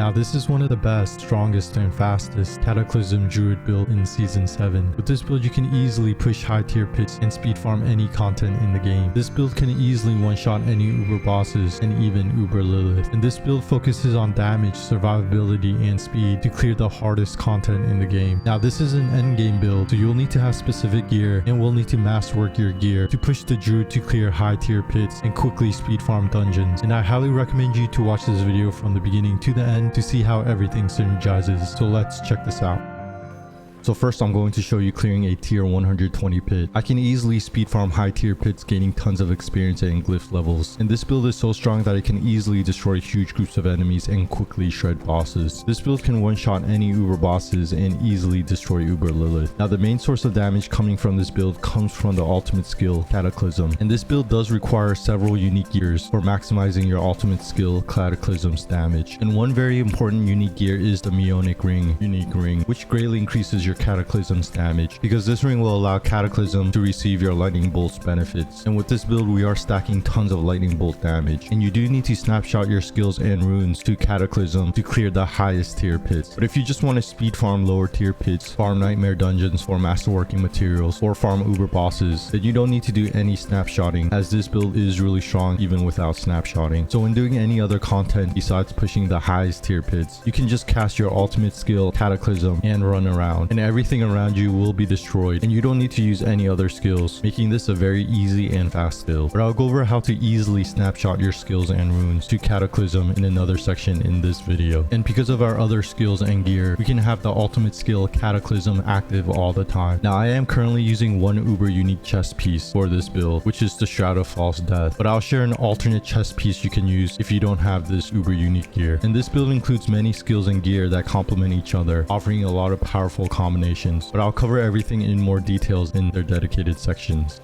Now this is one of the best, strongest, and fastest Cataclysm Druid build in Season 7. With this build you can easily push high tier pits and speed farm any content in the game. This build can easily one-shot any Uber bosses and even Uber Lilith. And this build focuses on damage, survivability, and speed to clear the hardest content in the game. Now this is an endgame build, so you'll need to have specific gear and will need to masterwork your gear to push the druid to clear high tier pits and quickly speed farm dungeons. And I highly recommend you to watch this video from the beginning to the end to see how everything synergizes. So let's check this out. So first I'm going to show you clearing a tier 120 pit. I can easily speed farm high tier pits, gaining tons of experience and glyph levels. And this build is so strong that it can easily destroy huge groups of enemies and quickly shred bosses. This build can one shot any Uber bosses and easily destroy Uber Lilith. Now the main source of damage coming from this build comes from the ultimate skill Cataclysm. And this build does require several unique gears for maximizing your ultimate skill Cataclysm's damage. And one very important unique gear is the Meonic Ring, unique ring, which greatly increases your Cataclysm's damage, because this ring will allow Cataclysm to receive your lightning bolt's benefits. And with this build we are stacking tons of lightning bolt damage, and you do need to snapshot your skills and runes to Cataclysm to clear the highest tier pits. But if you just want to speed farm lower tier pits, farm nightmare dungeons for masterworking materials, or farm Uber bosses, then you don't need to do any snapshotting, as this build is really strong even without snapshotting. So when doing any other content besides pushing the highest tier pits, you can just cast your ultimate skill Cataclysm and run around, and everything around you will be destroyed, and you don't need to use any other skills, making this a very easy and fast build. But I'll go over how to easily snapshot your skills and runes to Cataclysm in another section in this video. And because of our other skills and gear, we can have the ultimate skill Cataclysm active all the time. Now I am currently using one Uber unique chest piece for this build, which is the Shroud of False Death, but I'll share an alternate chest piece you can use if you don't have this Uber unique gear. And this build includes many skills and gear that complement each other, offering a lot of powerful combinations, but I'll cover everything in more details in their dedicated sections.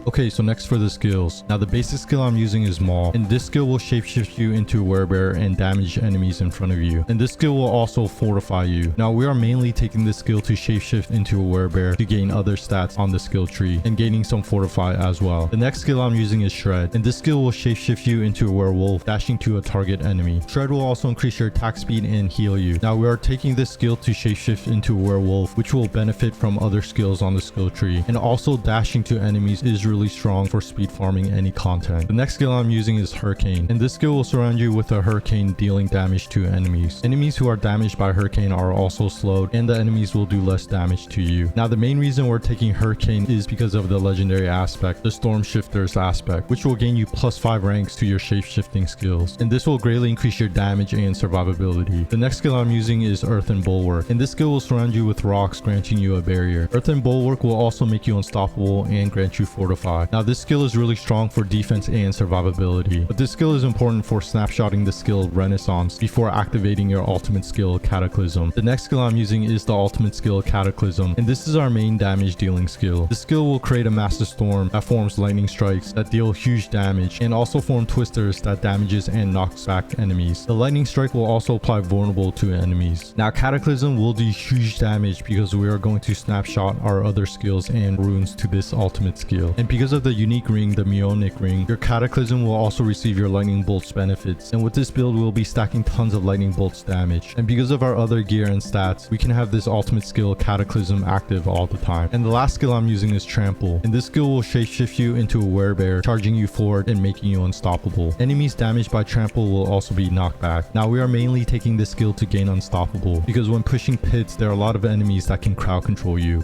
Okay, so next for the skills. Now the basic skill I'm using is Maul, and this skill will shapeshift you into a werebear and damage enemies in front of you. And this skill will also fortify you. Now we are mainly taking this skill to shapeshift into a werebear to gain other stats on the skill tree and gaining some fortify as well. The next skill I'm using is Shred, and this skill will shapeshift you into a werewolf, dashing to a target enemy. Shred will also increase your attack speed and heal you. Now we are taking this skill to shapeshift into a werewolf, which will benefit from other skills on the skill tree, and also dashing to enemies is really strong for speed farming any content. The next skill I'm using is Hurricane, and this skill will surround you with a hurricane, dealing damage to enemies. Enemies who are damaged by Hurricane are also slowed, and the enemies will do less damage to you. Now the main reason we're taking Hurricane is because of the legendary aspect, the Storm Shifters aspect, which will gain you +5 ranks to your shape-shifting skills, and this will greatly increase your damage and survivability. The next skill I'm using is Earthen Bulwark, and this skill will surround you with rocks, granting you a barrier. Earthen Bulwark will also make you unstoppable and grant you fortify. Now this skill is really strong for defense and survivability, but this skill is important for snapshotting the skill Renaissance before activating your ultimate skill Cataclysm. The next skill I'm using is the ultimate skill Cataclysm, and this is our main damage dealing skill. The skill will create a massive storm that forms lightning strikes that deal huge damage, and also form twisters that damages and knocks back enemies. The lightning strike will also apply vulnerable to enemies. Now Cataclysm will do huge damage because we are going to snapshot our other skills and runes to this ultimate skill, and because of the unique ring, the Meonic Ring, your Cataclysm will also receive your lightning bolts benefits, and with this build we'll be stacking tons of lightning bolts damage. And because of our other gear and stats, we can have this ultimate skill Cataclysm active all the time. And the last skill I'm using is Trample, and this skill will shapeshift you into a werebear, charging you forward and making you unstoppable. Enemies damaged by Trample will also be knocked back. Now we are mainly taking this skill to gain unstoppable, because when pushing pits there are a lot of enemies that can crowd control you.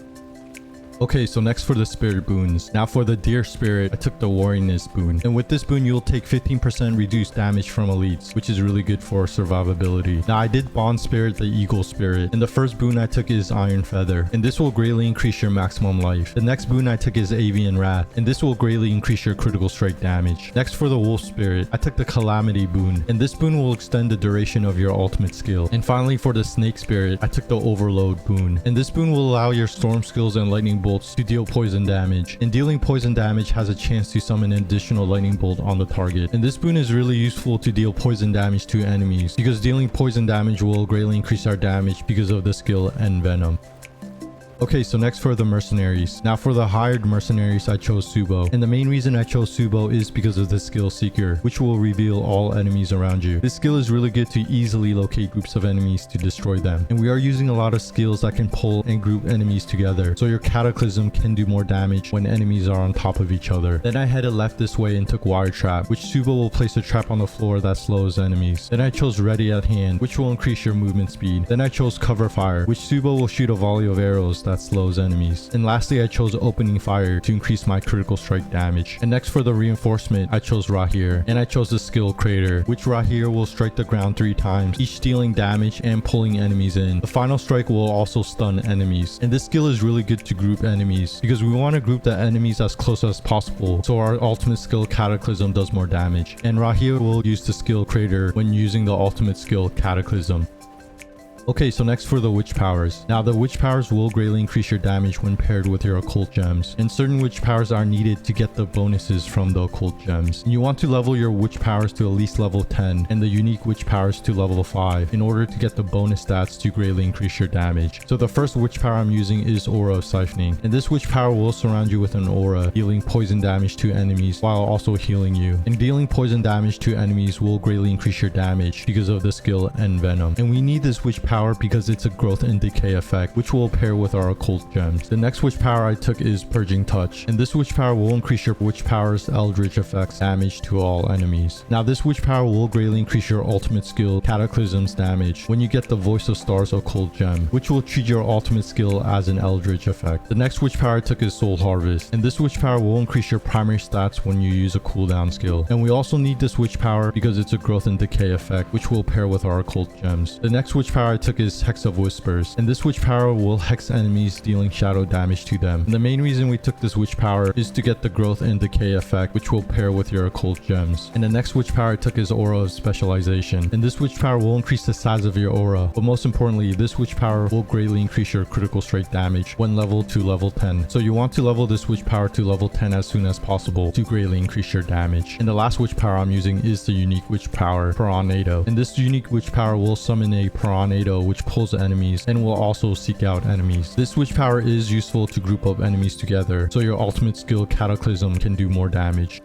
Okay, so next for the spirit boons. Now for the deer spirit, I took the wariness boon, and with this boon you'll take 15% reduced damage from elites, which is really good for survivability. Now I did bond spirit the eagle spirit, and the first boon I took is iron feather, and this will greatly increase your maximum life. The next boon I took is avian rat, and this will greatly increase your critical strike damage. Next for the wolf spirit, I took the calamity boon, and this boon will extend the duration of your ultimate skill. And finally for the snake spirit, I took the overload boon, and this boon will allow your storm skills and lightning bolts to deal poison damage, and dealing poison damage has a chance to summon an additional lightning bolt on the target. And this boon is really useful to deal poison damage to enemies, because dealing poison damage will greatly increase our damage because of the skill Envenom. Okay, so next for the mercenaries. Now for the hired mercenaries, I chose Subo. And the main reason I chose Subo is because of the skill Seeker, which will reveal all enemies around you. This skill is really good to easily locate groups of enemies to destroy them. And we are using a lot of skills that can pull and group enemies together. So your Cataclysm can do more damage when enemies are on top of each other. Then I headed left this way and took Wire Trap, which Subo will place a trap on the floor that slows enemies. Then I chose Ready at Hand, which will increase your movement speed. Then I chose Cover Fire, which Subo will shoot a volley of arrows that slows enemies. And lastly, I chose Opening Fire to increase my critical strike damage. And next for the reinforcement, I chose Rahir. And I chose the skill Crater, which Rahir will strike the ground 3 times, each dealing damage and pulling enemies in. The final strike will also stun enemies. And this skill is really good to group enemies because we want to group the enemies as close as possible, so our ultimate skill Cataclysm does more damage. And Rahir will use the skill Crater when using the ultimate skill Cataclysm. Okay, so next for the witch powers. Now the witch powers will greatly increase your damage when paired with your occult gems, and certain witch powers are needed to get the bonuses from the occult gems. And you want to level your witch powers to at least level 10 and the unique witch powers to level 5 in order to get the bonus stats to greatly increase your damage. So the first witch power I'm using is Aura of Siphoning, and this witch power will surround you with an aura, dealing poison damage to enemies while also healing you. And dealing poison damage to enemies will greatly increase your damage because of the skill Envenom. And we need this witch power because it's a growth and decay effect, which will pair with our occult gems. The next witch power I took is Purging Touch, and this witch power will increase your witch power's eldritch effects damage to all enemies. Now this witch power will greatly increase your ultimate skill Cataclysm's damage when you get the Voice of Stars occult gem, which will treat your ultimate skill as an eldritch effect. The next witch power I took is Soul Harvest, and this witch power will increase your primary stats when you use a cooldown skill. And we also need this witch power because it's a growth and decay effect, which will pair with our occult gems. The next witch power I took is Hex of Whispers, and this witch power will hex enemies, dealing shadow damage to them. And the main reason we took this witch power is to get the growth and decay effect, which will pair with your occult gems. And the next witch power I took is Aura of Specialization, and this witch power will increase the size of your aura, but most importantly, this witch power will greatly increase your critical strike damage when leveled to level 10. So you want to level this witch power to level 10 as soon as possible to greatly increase your damage. And the last witch power I'm using is the unique witch power Piranado, and this unique witch power will summon a Piranado which pulls enemies and will also seek out enemies. This witch power is useful to group up enemies together, so your ultimate skill Cataclysm can do more damage.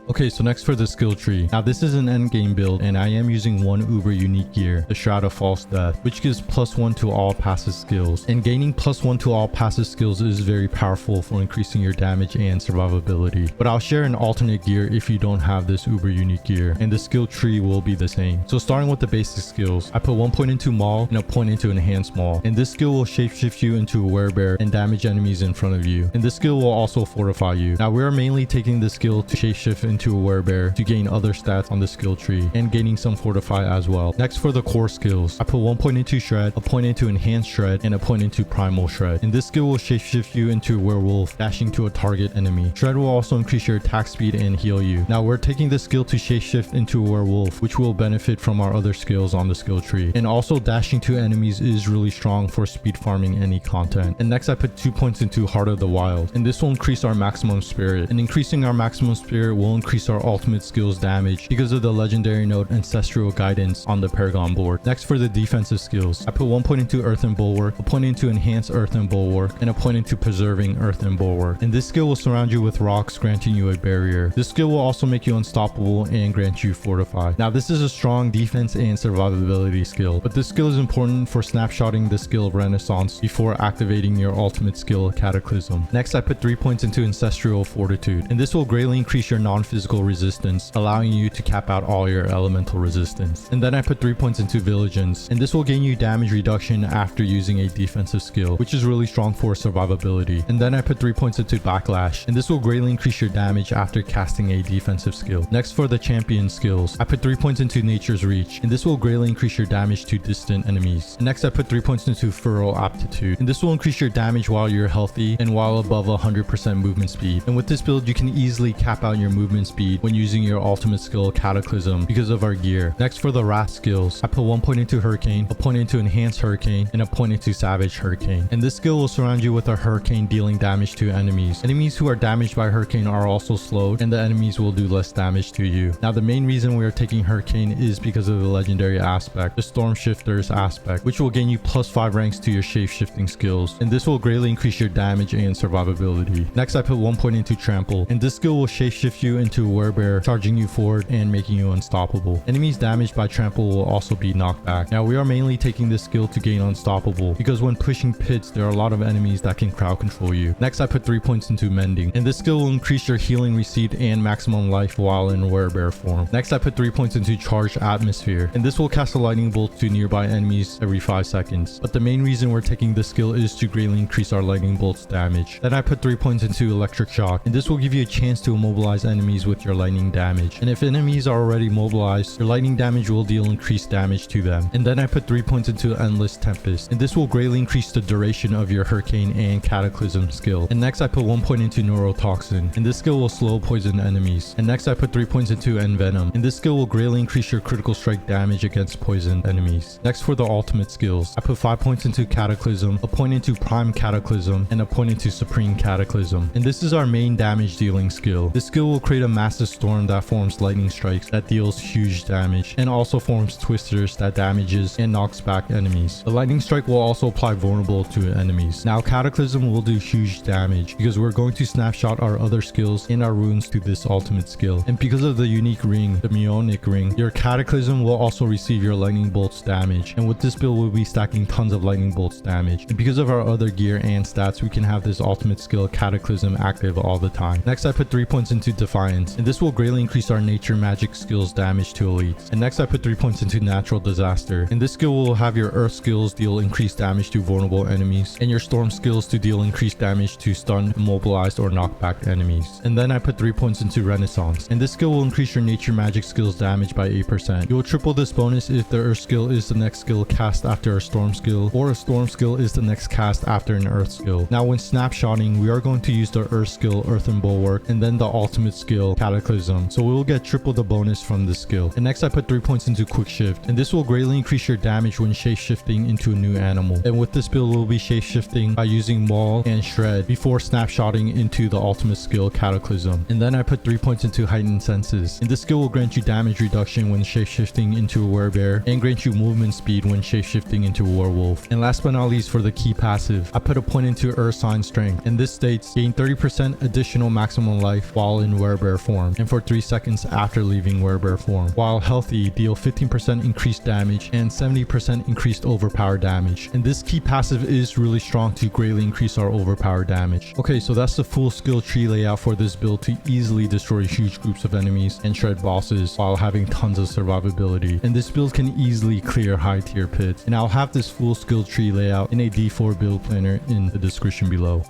Okay, so next for the skill tree. Now this is an endgame build and I am using one uber unique gear, the Shroud of False Death, which gives +1 to all passive skills. And gaining +1 to all passive skills is very powerful for increasing your damage and survivability. But I'll share an alternate gear if you don't have this uber unique gear, and the skill tree will be the same. So starting with the basic skills, I put 1 point into Maul and a point into Enhanced Maul, and this skill will shapeshift you into a werebear and damage enemies in front of you. And this skill will also fortify you. Now we are mainly taking this skill to shapeshift into a werebear to gain other stats on the skill tree and gaining some fortify as well. Next for the core skills, I put 1 point into Shred, a point into Enhanced Shred, and a point into Primal Shred. And this skill will shapeshift you into a werewolf, dashing to a target enemy. Shred will also increase your attack speed and heal you. Now we're taking this skill to shapeshift into a werewolf, which will benefit from our other skills on the skill tree. And also dashing to enemies is really strong for speed farming any content. And next I put 2 points into Heart of the Wild, and this will increase our maximum spirit. And increasing our maximum spirit will increase our ultimate skills damage because of the legendary node Ancestral Guidance on the Paragon board. Next for the defensive skills, I put 1 point into Earthen Bulwark, a point into Enhanced Earthen Bulwark, and a point into Preserving Earthen Bulwark. And this skill will surround you with rocks, granting you a barrier. This skill will also make you unstoppable and grant you Fortify. Now this is a strong defense and survivability skill, but this skill is important for snapshotting the skill of Renaissance before activating your ultimate skill Cataclysm. Next I put 3 points into Ancestral Fortitude, and this will greatly increase your non-physical resistance, allowing you to cap out all your elemental resistance. And then I put 3 points into Vigilance, and this will gain you damage reduction after using a defensive skill, which is really strong for survivability. And then I put 3 points into Backlash, and this will greatly increase your damage after casting a defensive skill. Next for the champion skills, I put 3 points into Nature's Reach, and this will greatly increase your damage to distant enemies. And next I put 3 points into Feral Aptitude, and this will increase your damage while you're healthy and while above 100% movement speed. And with this build you can easily cap out your movement movement speed when using your ultimate skill Cataclysm because of our gear. Next, for the wrath skills, I put 1 point into Hurricane, a point into Enhanced Hurricane, and a point into Savage Hurricane. And this skill will surround you with a Hurricane dealing damage to enemies. Enemies who are damaged by Hurricane are also slowed, and the enemies will do less damage to you. Now, the main reason we are taking Hurricane is because of the legendary aspect, the Storm Shifters aspect, which will gain you +5 ranks to your shape-shifting skills, and this will greatly increase your damage and survivability. Next, I put 1 point into Trample, and this skill will shape-shift you into a werebear, charging you forward and making you unstoppable. Enemies damaged by Trample will also be knocked back. Now, we are mainly taking this skill to gain unstoppable, because when pushing pits, there are a lot of enemies that can crowd control you. Next, I put 3 points into Mending, and this skill will increase your healing received and maximum life while in werebear form. Next, I put 3 points into Charged Atmosphere, and this will cast a lightning bolt to nearby enemies every 5 seconds. But the main reason we're taking this skill is to greatly increase our lightning bolt's damage. Then I put 3 points into Electric Shock, and this will give you a chance to immobilize enemies with your lightning damage. And if enemies are already mobilized, your lightning damage will deal increased damage to them. And then I put 3 points into Endless Tempest, and this will greatly increase the duration of your Hurricane and Cataclysm skill. And next I put 1 point into Neurotoxin, and this skill will slow poison enemies. And next I put 3 points into Envenom, and this skill will greatly increase your critical strike damage against poisoned enemies. Next, for the ultimate skills, I put 5 points into Cataclysm, a point into Prime Cataclysm, and a point into Supreme Cataclysm. And this is our main damage dealing skill. This skill will create a massive storm that forms lightning strikes that deals huge damage, and also forms twisters that damages and knocks back enemies. The lightning strike will also apply vulnerable to enemies. Now, Cataclysm will do huge damage because we're going to snapshot our other skills and our runes to this ultimate skill. And because of the unique ring, the Meonic ring, your Cataclysm will also receive your lightning bolts damage. And with this build, we'll be stacking tons of lightning bolts damage. And because of our other gear and stats, we can have this ultimate skill Cataclysm active all the time. Next, I put 3 points into Defiance, and this will greatly increase our nature magic skills damage to elites. And next, I put 3 points into Natural Disaster, and this skill will have your earth skills deal increased damage to vulnerable enemies, and your storm skills to deal increased damage to stun, immobilized, or knockback enemies. And then I put 3 points into Renaissance, and this skill will increase your nature magic skills damage by 8%. You will triple this bonus if the earth skill is the next skill cast after a storm skill, or a storm skill is the next cast after an earth skill. Now, when snapshotting, we are going to use the earth skill Earthen Bulwark, and then the ultimate skill Cataclysm, so we will get triple the bonus from this skill. And next, I put 3 points into Quick Shift, and this will greatly increase your damage when shape shifting into a new animal. And with this build, we'll be shape shifting by using Maul and Shred before snapshotting into the ultimate skill Cataclysm. And then I put 3 points into Heightened Senses, and this skill will grant you damage reduction when shape shifting into a werebear, and grant you movement speed when shape shifting into a werewolf. And last but not least, for the key passive, I put a point into Earth Sign Strength, and this states gain 30% additional maximum life while in werebear form, and for 3 seconds after leaving werebear form. While healthy, deal 15% increased damage and 70% increased overpower damage. And this key passive is really strong to greatly increase our overpower damage. Okay, so that's the full skill tree layout for this build to easily destroy huge groups of enemies and shred bosses while having tons of survivability. And this build can easily clear high tier pits. And I'll have this full skill tree layout in a D4 build planner in the description below.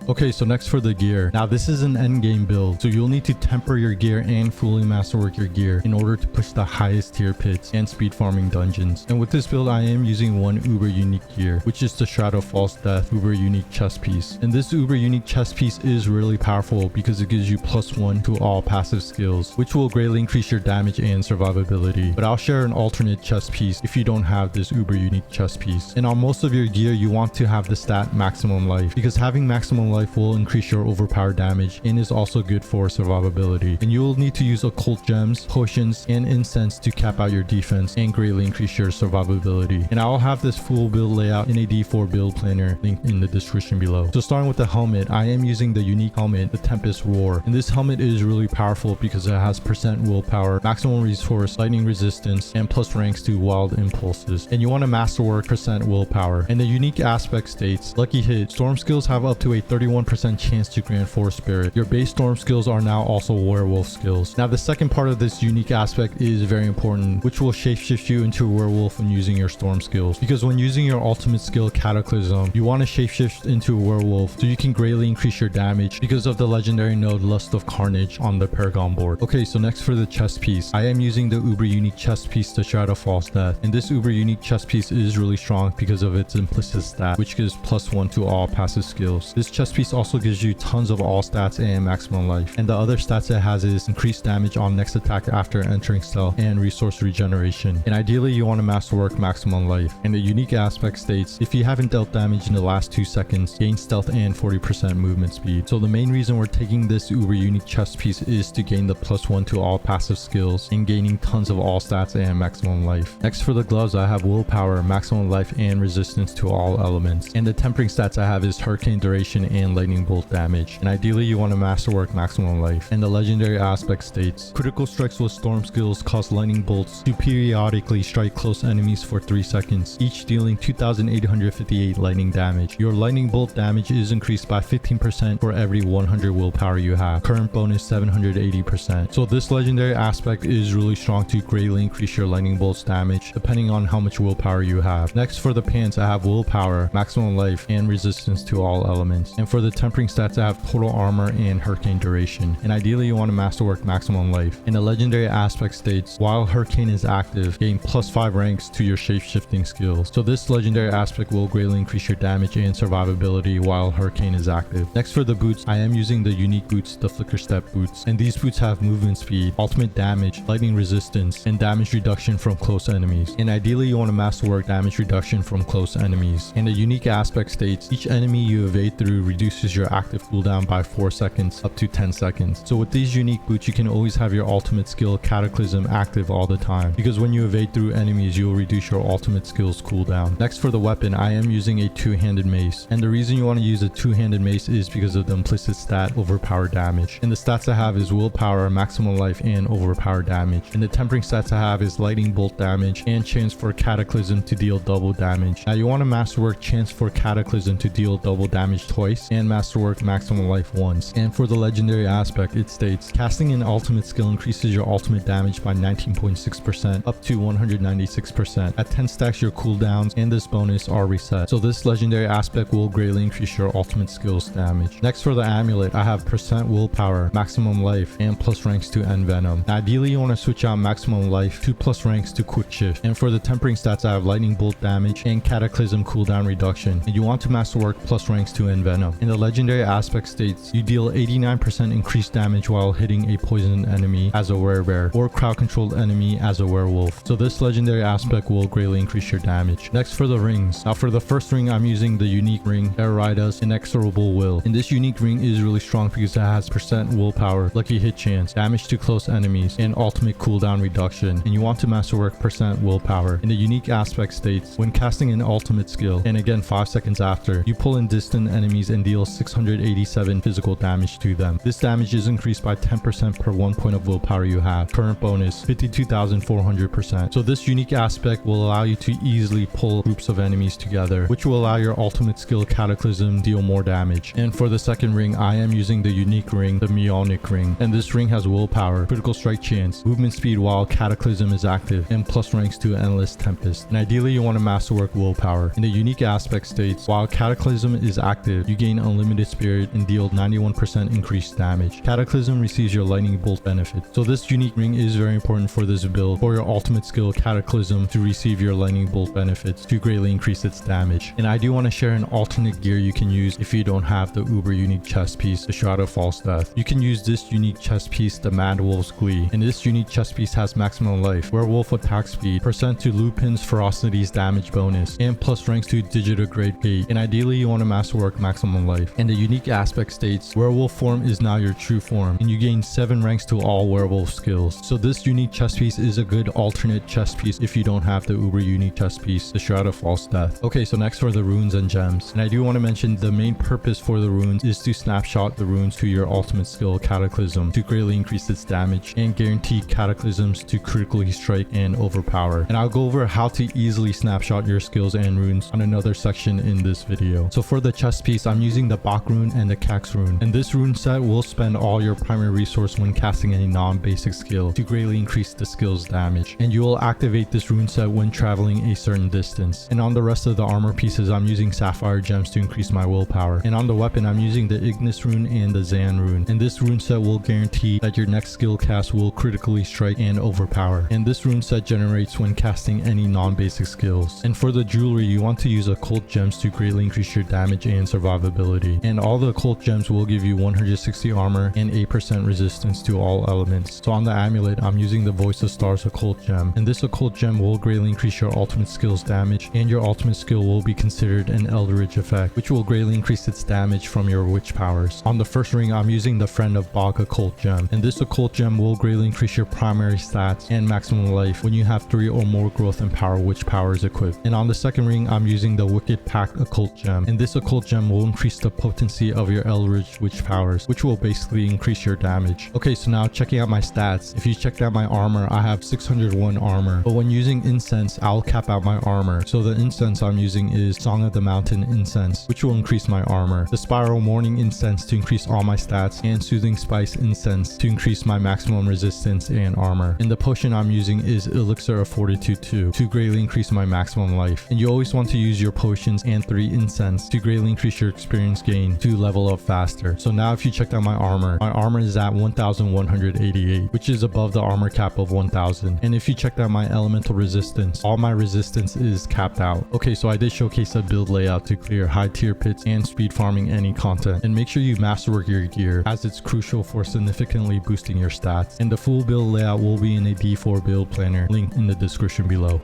Okay, so next for the gear. Now this is an endgame build, so you'll need to temper your gear and fully masterwork your gear in order to push the highest tier pits and speed farming dungeons. And with this build, I am using one uber unique gear, which is the Shroud of False Death uber unique chest piece. And this uber unique chest piece is really powerful because it gives you +1 to all passive skills, which will greatly increase your damage and survivability. But I'll share an alternate chest piece if you don't have this uber unique chest piece. And on most of your gear, you want to have the stat maximum life, because having maximum life will increase your overpower damage and is also good for survivability. And you will need to use occult gems, potions, and incense to cap out your defense and greatly increase your survivability. And I'll have this full build layout in a D4 build planner linked in the description below. So starting with the helmet, I am using the unique helmet, the Tempest Roar. And this helmet is really powerful because it has % willpower, maximum resource, lightning resistance, and plus ranks to wild impulses. And you want to masterwork % willpower. And the unique aspect states, lucky hit, storm skills have up to a 31% chance to grant Force Spirit. Your base storm skills are now also werewolf skills. Now the second part of this unique aspect is very important, which will shapeshift you into a werewolf when using your storm skills. Because when using your ultimate skill Cataclysm, you want to shapeshift into a werewolf so you can greatly increase your damage because of the legendary node Lust of Carnage on the Paragon board. Okay, so next for the chest piece, I am using the uber unique chest piece, the Shroud of False Death. And this uber unique chest piece is really strong because of its implicit stat, which gives +1 to all passive skills. This chest chest piece also gives you tons of all stats and maximum life, and the other stats it has is increased damage on next attack after entering stealth and resource regeneration. And ideally you want to masterwork maximum life. And the unique aspect states if you haven't dealt damage in the last 2 seconds, gain stealth and 40% movement speed. So the main reason we're taking this uber unique chest piece is to gain the +1 to all passive skills and gaining tons of all stats and maximum life. Next for the gloves, I have willpower, maximum life, and resistance to all elements. And the tempering stats I have is hurricane duration and lightning bolt damage. And ideally you want to masterwork maximum life. And the legendary aspect states critical strikes with storm skills cause lightning bolts to periodically strike close enemies for 3 seconds, each dealing 2,858 lightning damage. Your lightning bolt damage is increased by 15% for every 100 willpower you have. Current bonus 780%. So this legendary aspect is really strong to greatly increase your lightning bolts damage depending on how much willpower you have. Next for the pants, I have willpower, maximum life, and resistance to all elements. And for the tempering stats, I have total armor and hurricane duration. And ideally you want to masterwork maximum life. And the legendary aspect states while hurricane is active, gain +5 ranks to your shape-shifting skills. So this legendary aspect will greatly increase your damage and survivability while hurricane is active. Next for the boots, I am using the unique boots, the flicker step boots. And these boots have movement speed, ultimate damage, lightning resistance, and damage reduction from close enemies. And ideally you want to masterwork damage reduction from close enemies. And the unique aspect states each enemy you evade through reduces your active cooldown by 4 seconds up to 10 seconds. So with these unique boots you can always have your ultimate skill Cataclysm active all the time, because when you evade through enemies you will reduce your ultimate skills cooldown. Next for the weapon, I am using a two-handed mace. And the reason you want to use a two-handed mace is because of the implicit stat overpower damage. And the stats I have is willpower, maximum life, and overpower damage. And the tempering stats I have is lightning bolt damage and chance for Cataclysm to deal double damage. Now you want to masterwork chance for Cataclysm to deal double damage twice and masterwork maximum life once. And for the legendary aspect, it states casting an ultimate skill increases your ultimate damage by 19.6% up to 196%. At 10 stacks your cooldowns and this bonus are reset. So this legendary aspect will greatly increase your ultimate skills damage. Next for the amulet, I have % willpower, maximum life, and plus ranks to end venom. Now, ideally you want to switch out maximum life to plus ranks to quick shift. And for the tempering stats, I have lightning bolt damage and cataclysm cooldown reduction. And you want to masterwork plus ranks to end venom. And the legendary aspect states you deal 89% increased damage while hitting a poisoned enemy as a werebear or crowd controlled enemy as a werewolf. So this legendary aspect will greatly increase your damage. Next for the rings. Now for the first ring, I'm using the unique ring Eraida's Inexorable Will. And this unique ring is really strong because it has % willpower, lucky hit chance, damage to close enemies, and ultimate cooldown reduction. And you want to masterwork % willpower. And the unique aspect states when casting an ultimate skill, and again 5 seconds after, you pull in distant enemies and deal 687 physical damage to them. This damage is increased by 10% per 1 point of willpower you have. Current bonus 52,400%. So this unique aspect will allow you to easily pull groups of enemies together, which will allow your ultimate skill Cataclysm deal more damage. And for the second ring, I am using the unique ring, the Mjolnir ring. And this ring has willpower, critical strike chance, movement speed while Cataclysm is active, and plus ranks to Endless Tempest. And ideally you want to masterwork willpower. And the unique aspect states while Cataclysm is active, you gain unlimited spirit and deal 91% increased damage. Cataclysm receives your lightning bolt benefit. So this unique ring is very important for this build for your ultimate skill Cataclysm to receive your lightning bolt benefits to greatly increase its damage. And I do want to share an alternate gear you can use if you don't have the uber unique chest piece, the Shroud of False Death. You can use this unique chest piece, the Mad Wolf's Glee. And this unique chest piece has maximum life, werewolf attack speed, % to Lupin's Ferocity's damage bonus, and plus ranks to Digitigrade Gate. And ideally you want to masterwork maximum life. And the unique aspect states werewolf form is now your true form, and you gain 7 ranks to all werewolf skills. So this unique chest piece is a good alternate chest piece if you don't have the uber unique chest piece, the Shroud of False Death. Okay, so next for the runes and gems. And I do want to mention the main purpose for the runes is to snapshot the runes to your ultimate skill Cataclysm to greatly increase its damage and guarantee Cataclysms to critically strike and overpower. And I'll go over how to easily snapshot your skills and runes on another section in this video. So for the chest piece, I'm using the Bach rune and the Cax rune. And this rune set will spend all your primary resource when casting any non-basic skill to greatly increase the skill's damage. And you will activate this rune set when traveling a certain distance. And on the rest of the armor pieces, I'm using sapphire gems to increase my willpower. And on the weapon, I'm using the Ignis rune and the Zan rune. And this rune set will guarantee that your next skill cast will critically strike and overpower. And this rune set generates when casting any non-basic skills. And for the jewelry, you want to use occult gems to greatly increase your damage and survivability. ability. And all the occult gems will give you 160 armor and 8% resistance to all elements. So on the amulet, I'm using the Voice of Stars occult gem, and this occult gem will greatly increase your ultimate skill's damage, and your ultimate skill will be considered an Eldritch effect, which will greatly increase its damage from your witch powers. On the first ring, I'm using the Friend of Bog occult gem, and this occult gem will greatly increase your primary stats and maximum life when you have 3 or more growth and power witch powers equipped. And on the second ring, I'm using the Wicked Pact occult gem, and this occult gem will increase the potency of your Eldritch witch powers, which will basically increase your damage. Okay, so now checking out my stats. If you checked out my armor, I have 601 armor, but when using incense, I'll cap out my armor. So the incense I'm using is Song of the Mountain incense, which will increase my armor, the Spiral Morning incense to increase all my stats, and Soothing Spice incense to increase my maximum resistance and armor. And the potion I'm using is Elixir of Fortitude 2 to greatly increase my maximum life. And you always want to use your potions and 3 incense to greatly increase your experience gain to level up faster. So now if you checked out my armor is at 1188, which is above the armor cap of 1000. And if you checked out my elemental resistance, all my resistance is capped out. Okay, so I did showcase a build layout to clear high tier pits and speed farming any content. And make sure you masterwork your gear, as it's crucial for significantly boosting your stats. And the full build layout will be in a D4 build planner, linked in the description below.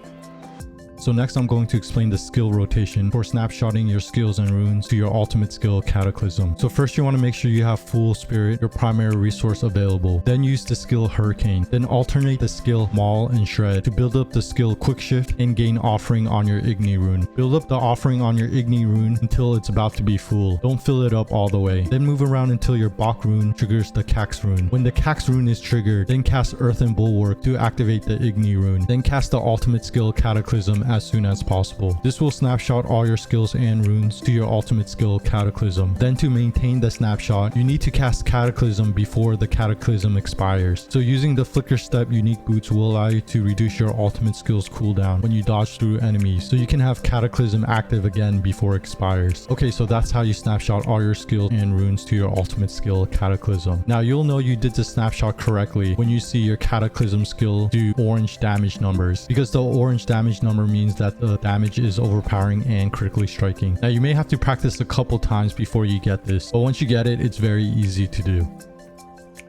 So next I'm going to explain the skill rotation for snapshotting your skills and runes to your ultimate skill Cataclysm. So first you want to make sure you have full spirit, your primary resource, available. Then use the skill Hurricane. Then alternate the skill Maul and Shred to build up the skill Quick Shift and gain Offering on your Igni rune. Build up the Offering on your Igni rune until it's about to be full. Don't fill it up all the way. Then move around until your Bok rune triggers the Cax rune. When the Cax rune is triggered, then cast Earthen Bulwark to activate the Igni rune. Then cast the ultimate skill Cataclysm as soon as possible. This will snapshot all your skills and runes to your ultimate skill Cataclysm. Then to maintain the snapshot, you need to cast Cataclysm before the Cataclysm expires. So using the Flicker Step unique boots will allow you to reduce your ultimate skills cooldown when you dodge through enemies, so you can have Cataclysm active again before it expires. Okay, so that's how you snapshot all your skills and runes to your ultimate skill Cataclysm. Now you'll know you did the snapshot correctly when you see your Cataclysm skill do orange damage numbers, because the orange damage number means that the damage is overpowering and critically striking. Now you may have to practice a couple times before you get this, but once you get it, it's very easy to do.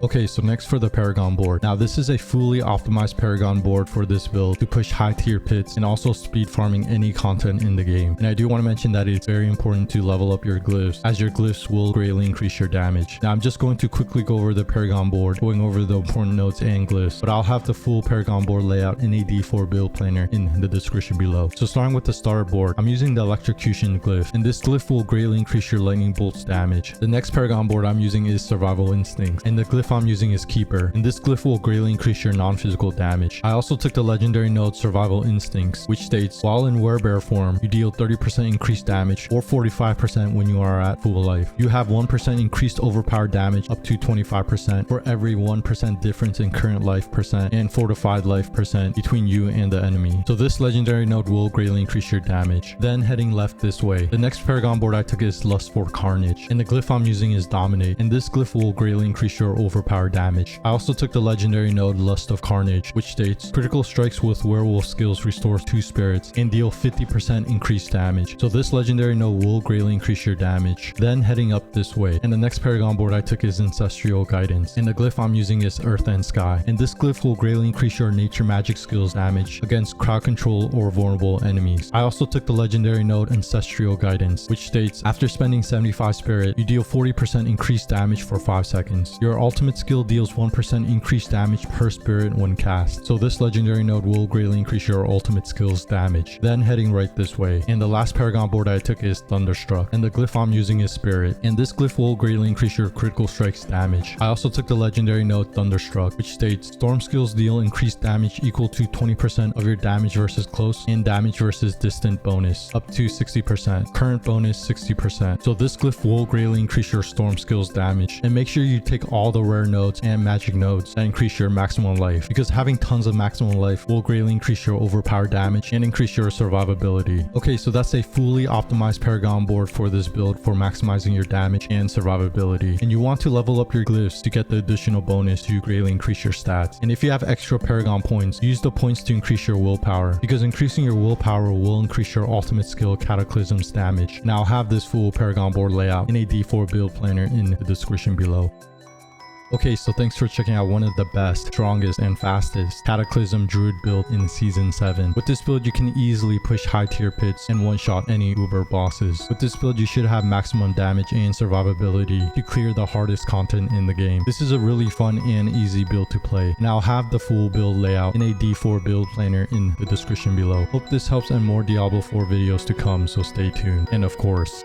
Okay, so next for the Paragon Board. Now this is a fully optimized Paragon Board for this build to push high tier pits and also speed farming any content in the game. And I do want to mention that it's very important to level up your glyphs, as your glyphs will greatly increase your damage. Now I'm just going to quickly go over the Paragon Board, going over the important notes and glyphs, but I'll have the full Paragon Board layout in a D4 build planner in the description below. So starting with the starter board, I'm using the Electrocution glyph, and this glyph will greatly increase your lightning bolt's damage. The next Paragon Board I'm using is Survival Instinct, and the glyph I'm using is Keeper, and this glyph will greatly increase your non-physical damage. I also took the legendary node Survival Instincts, which states, while in werebear form, you deal 30% increased damage or 45% when you are at full life. You have 1% increased overpowered damage up to 25% for every 1% difference in current life percent and fortified life percent between you and the enemy. So this legendary node will greatly increase your damage. Then heading left this way, the next Paragon Board I took is Lust for Carnage, and the glyph I'm using is Dominate, and this glyph will greatly increase your overpowered damage. I also took the legendary node Lust of Carnage, which states critical strikes with werewolf skills restores 2 spirits and deal 50% increased damage. So this legendary node will greatly increase your damage. Then heading up this way, and the next Paragon Board I took is Ancestral Guidance, and the glyph I'm using is Earth and Sky, and this glyph will greatly increase your nature magic skills damage against crowd control or vulnerable enemies. I also took the legendary node Ancestral Guidance, which states after spending 75 spirit, you deal 40% increased damage for 5 seconds. Your ultimate skill deals 1% increased damage per spirit when cast. So this legendary node will greatly increase your ultimate skills damage. Then heading right this way, and the last Paragon Board I took is Thunderstruck, and the glyph I'm using is Spirit, and this glyph will greatly increase your critical strikes damage. I also took the legendary node Thunderstruck, which states storm skills deal increased damage equal to 20% of your damage versus close and damage versus distant bonus up to 60%, current bonus 60%. So this glyph will greatly increase your storm skills damage. And make sure you take all the rare rare nodes and magic nodes that increase your maximum life, because having tons of maximum life will greatly increase your overpowered damage and increase your survivability. Okay, so that's a fully optimized Paragon board for this build for maximizing your damage and survivability. And you want to level up your glyphs to get the additional bonus to greatly increase your stats. And if you have extra Paragon points, use the points to increase your willpower, because increasing your willpower will increase your ultimate skill Cataclysm's damage. Now I'll have this full Paragon board layout in a D4 build planner in the description below. Okay, so thanks for checking out one of the best, strongest, and fastest Cataclysm Druid build in Season 7. With this build, you can easily push high tier pits and one-shot any uber bosses. With this build, you should have maximum damage and survivability to clear the hardest content in the game. This is a really fun and easy build to play, and I'll have the full build layout in a D4 build planner in the description below. Hope this helps, and more Diablo 4 videos to come, so stay tuned. And of course,